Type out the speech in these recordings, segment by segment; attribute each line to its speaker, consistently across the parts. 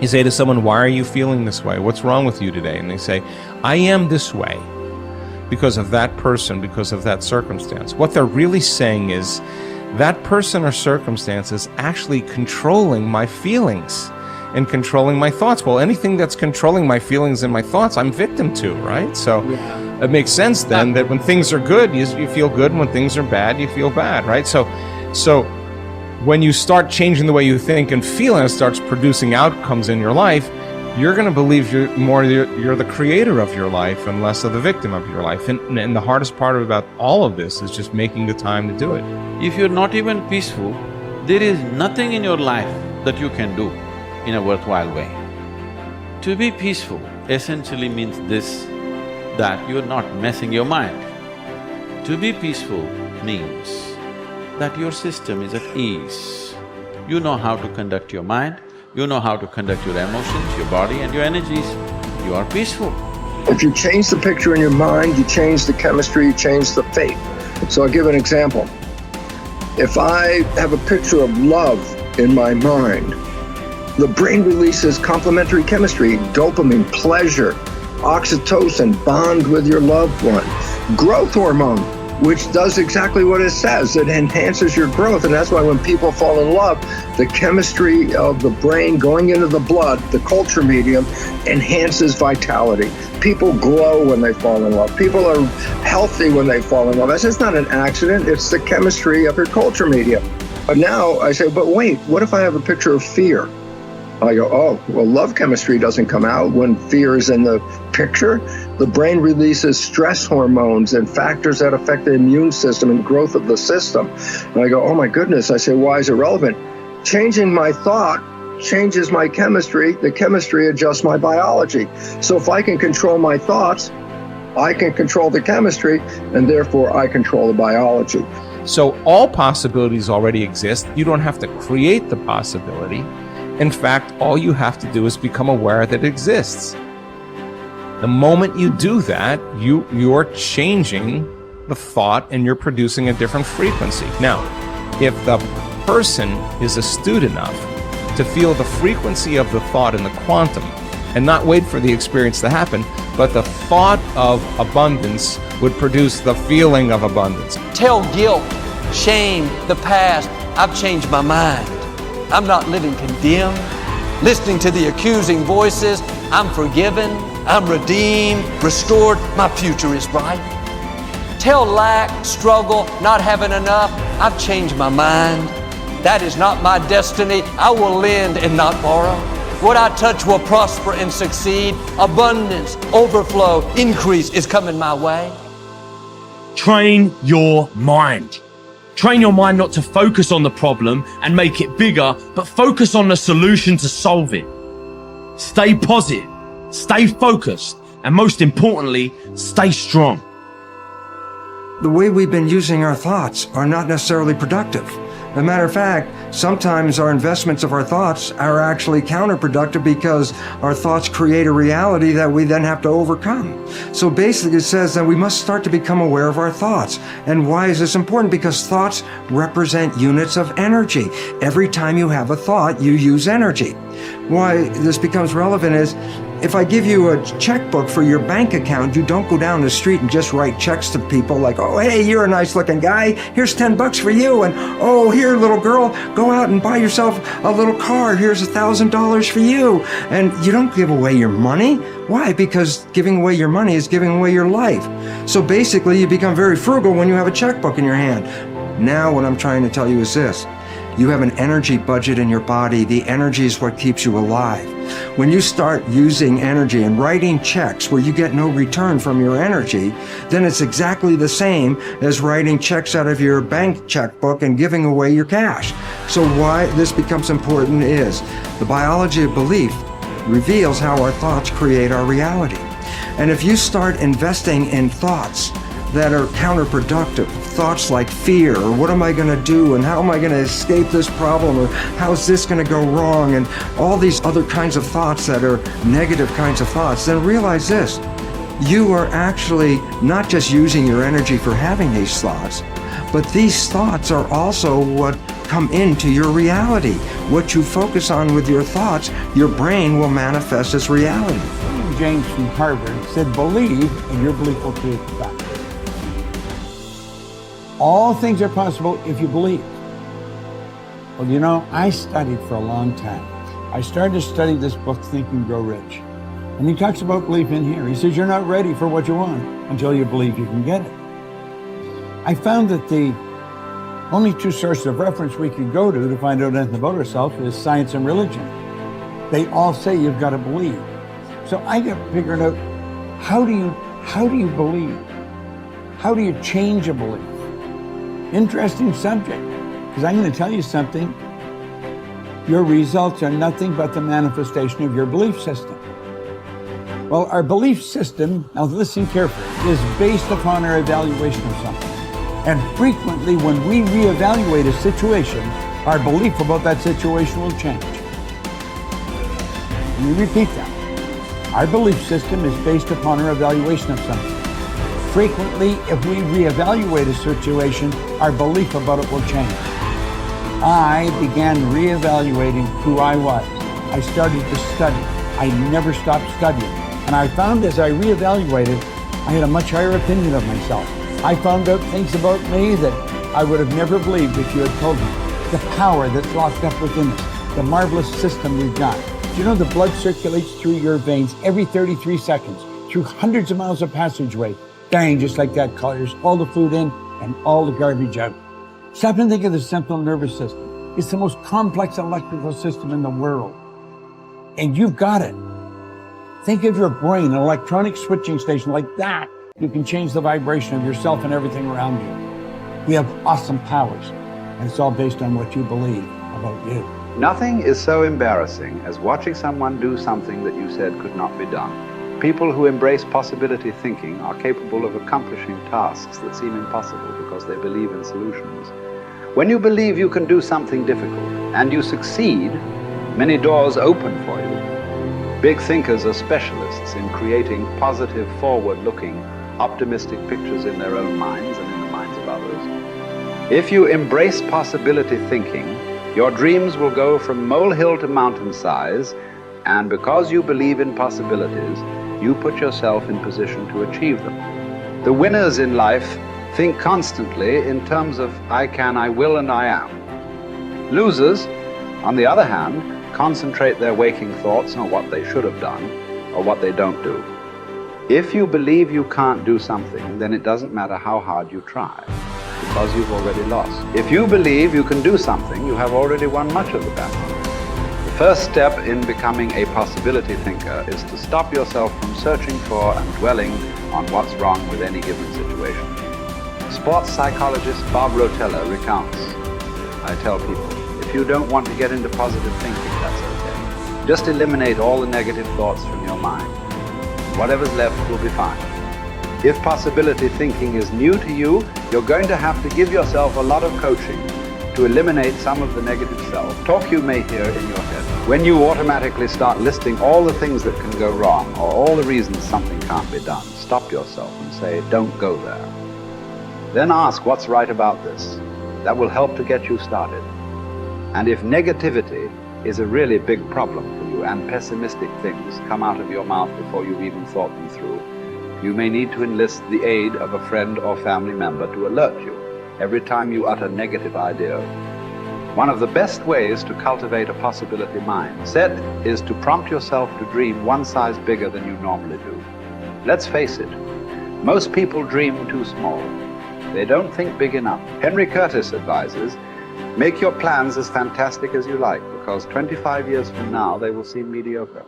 Speaker 1: You say to someone, why are you feeling this way? What's wrong with you today? And they say, I am this way because of that person, because of that circumstance. What they're really saying is, that person or circumstance is actually controlling my feelings and controlling my thoughts. Well, anything that's controlling my feelings and my thoughts, I'm victim to, right? So it makes sense then that when things are good, you feel good, and when things are bad, you feel bad, right? So when you start changing the way you think and feel, and it starts producing outcomes in your life, you're going to believe you're the creator of your life and less of the victim of your life. And the hardest part about all of this is just making the time to do it.
Speaker 2: If you're not even peaceful, there is nothing in your life that you can do in a worthwhile way. To be peaceful essentially means this, that you're not messing your mind. To be peaceful means that your system is at ease. You know how to conduct your mind, you know how to conduct your emotions, your body and your energies. You are peaceful.
Speaker 3: If you change the picture in your mind, you change the chemistry, you change the fate. So I'll give an example. If I have a picture of love in my mind, the brain releases complementary chemistry, dopamine, pleasure, oxytocin, bond with your loved one, growth hormone, which does exactly what it says. It enhances your growth, and that's why when people fall in love, the chemistry of the brain going into the blood, the culture medium, enhances vitality. People glow when they fall in love. People are healthy when they fall in love. It's not an accident, it's the chemistry of your culture medium. But now I say, but wait, what if I have a picture of fear? I go, oh, well, love chemistry doesn't come out when fear is in the picture. The brain releases stress hormones and factors that affect the immune system and growth of the system. And I go, oh my goodness. I say, why is it relevant? Changing my thought changes my chemistry. The chemistry adjusts my biology. So if I can control my thoughts, I can control the chemistry, and therefore I control the biology.
Speaker 1: So all possibilities already exist. You don't have to create the possibility. In fact, all you have to do is become aware that it exists. The moment you do that, you're changing the thought and you're producing a different frequency. Now, if the person is astute enough to feel the frequency of the thought in the quantum and not wait for the experience to happen, but the thought of abundance would produce the feeling of abundance.
Speaker 4: Tell guilt, shame, the past, I've changed my mind. I'm not living condemned. Listening to the accusing voices, I'm forgiven, I'm redeemed, restored, my future is bright. Tell lack, struggle, not having enough, I've changed my mind. That is not my destiny. I will lend and not borrow. What I touch will prosper and succeed. Abundance, overflow, increase is coming my way.
Speaker 5: Train your mind. Train your mind not to focus on the problem and make it bigger, but focus on the solution to solve it. Stay positive, stay focused, and most importantly, stay strong.
Speaker 6: The way we've been using our thoughts are not necessarily productive. As a matter of fact, sometimes our investments of our thoughts are actually counterproductive because our thoughts create a reality that we then have to overcome. So basically it says that we must start to become aware of our thoughts. And why is this important? Because thoughts represent units of energy. Every time you have a thought, you use energy. Why this becomes relevant is, if I give you a checkbook for your bank account, you don't go down the street and just write checks to people like, oh, hey, you're a nice looking guy, here's $10 for you, and oh, here, little girl, go out and buy yourself a little car, here's $1,000 for you. And you don't give away your money. Why? Because giving away your money is giving away your life. So basically, you become very frugal when you have a checkbook in your hand. Now, what I'm trying to tell you is this. You have an energy budget in your body. The energy is what keeps you alive. When you start using energy and writing checks where you get no return from your energy, then it's exactly the same as writing checks out of your bank checkbook and giving away your cash. So why this becomes important is the biology of belief reveals how our thoughts create our reality. And if you start investing in thoughts that are counterproductive, thoughts like fear, or what am I going to do, and how am I going to escape this problem, or how's this going to go wrong, and all these other kinds of thoughts that are negative kinds of thoughts, then realize this. You are actually not just using your energy for having these thoughts, but these thoughts are also what come into your reality. What you focus on with your thoughts, your brain will manifest as reality.
Speaker 7: James from Harvard said, believe and your belief will create the fact. All things are possible if you believe. Well, you know, I studied for a long time. I started to study this book, Think and Grow Rich. And he talks about belief in here. He says, you're not ready for what you want until you believe you can get it. I found that the only two sources of reference we could go to find out anything about ourselves is science and religion. They all say you've got to believe. So I got figured out, how do you believe? How do you change a belief? Interesting subject, because I'm going to tell you something. Your results are nothing but the manifestation of your belief system. Well, our belief system, now listen carefully, is based upon our evaluation of something. And frequently when we reevaluate a situation, our belief about that situation will change. Let me repeat that. Our belief system is based upon our evaluation of something. Frequently, if we reevaluate a situation, our belief about it will change. I began reevaluating who I was. I started to study. I never stopped studying. And I found as I reevaluated, I had a much higher opinion of myself. I found out things about me that I would have never believed if you had told me. The power that's locked up within us, the marvelous system we've got. Do you know the blood circulates through your veins every 33 seconds, through hundreds of miles of passageway? Bang, just like that, clears all the food in and all the garbage out. Stop and think of the central nervous system. It's the most complex electrical system in the world. And you've got it. Think of your brain, an electronic switching station like that. You can change the vibration of yourself and everything around you. We have awesome powers, and it's all based on what you believe about you.
Speaker 8: Nothing is so embarrassing as watching someone do something that you said could not be done. People who embrace possibility thinking are capable of accomplishing tasks that seem impossible because they believe in solutions. When you believe you can do something difficult and you succeed, many doors open for you. Big thinkers are specialists in creating positive, forward-looking, optimistic pictures in their own minds and in the minds of others. If you embrace possibility thinking, your dreams will go from molehill to mountain size, and because you believe in possibilities, you put yourself in position to achieve them. The winners in life think constantly in terms of I can, I will, and I am. Losers, on the other hand, concentrate their waking thoughts on what they should have done or what they don't do. If you believe you can't do something, then it doesn't matter how hard you try, because you've already lost. If you believe you can do something, you have already won much of the battle. The first step in becoming a possibility thinker is to stop yourself from searching for and dwelling on what's wrong with any given situation. Sports psychologist Bob Proctor recounts, I tell people, if you don't want to get into positive thinking, that's okay. Just eliminate all the negative thoughts from your mind. Whatever's left will be fine. If possibility thinking is new to you, you're going to have to give yourself a lot of coaching to eliminate some of the negative self-talk you may hear in your head. When you automatically start listing all the things that can go wrong or all the reasons something can't be done, stop yourself and say, don't go there. Then ask what's right about this. That will help to get you started. And if negativity is a really big problem for you and pessimistic things come out of your mouth before you've even thought them through, you may need to enlist the aid of a friend or family member to alert you every time you utter negative idea. One of the best ways to cultivate a possibility mindset is to prompt yourself to dream one size bigger than you normally do. Let's face it, most people dream too small. They don't think big enough. Henry Curtis advises, make your plans as fantastic as you like, because 25 years from now they will seem mediocre.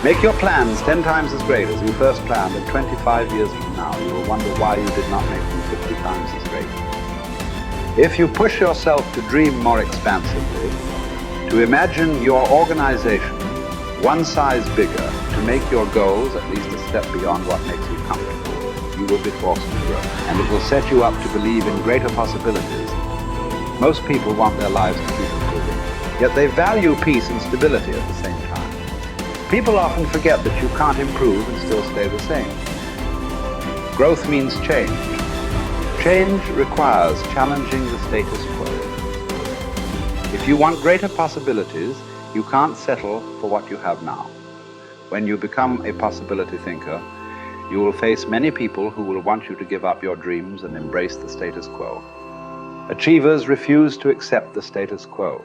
Speaker 8: Make your plans 10 times as great as you first planned, and 25 years from now you will wonder why you did not make them 50 times as great. If you push yourself to dream more expansively, to imagine your organization one size bigger, to make your goals at least a step beyond what makes you comfortable, you will be forced to grow. And it will set you up to believe in greater possibilities. Most people want their lives to keep improving, yet they value peace and stability at the same time. People often forget that you can't improve and still stay the same. Growth means change. Change requires challenging the status quo. If you want greater possibilities, you can't settle for what you have now. When you become a possibility thinker, you will face many people who will want you to give up your dreams and embrace the status quo. Achievers refuse to accept the status quo.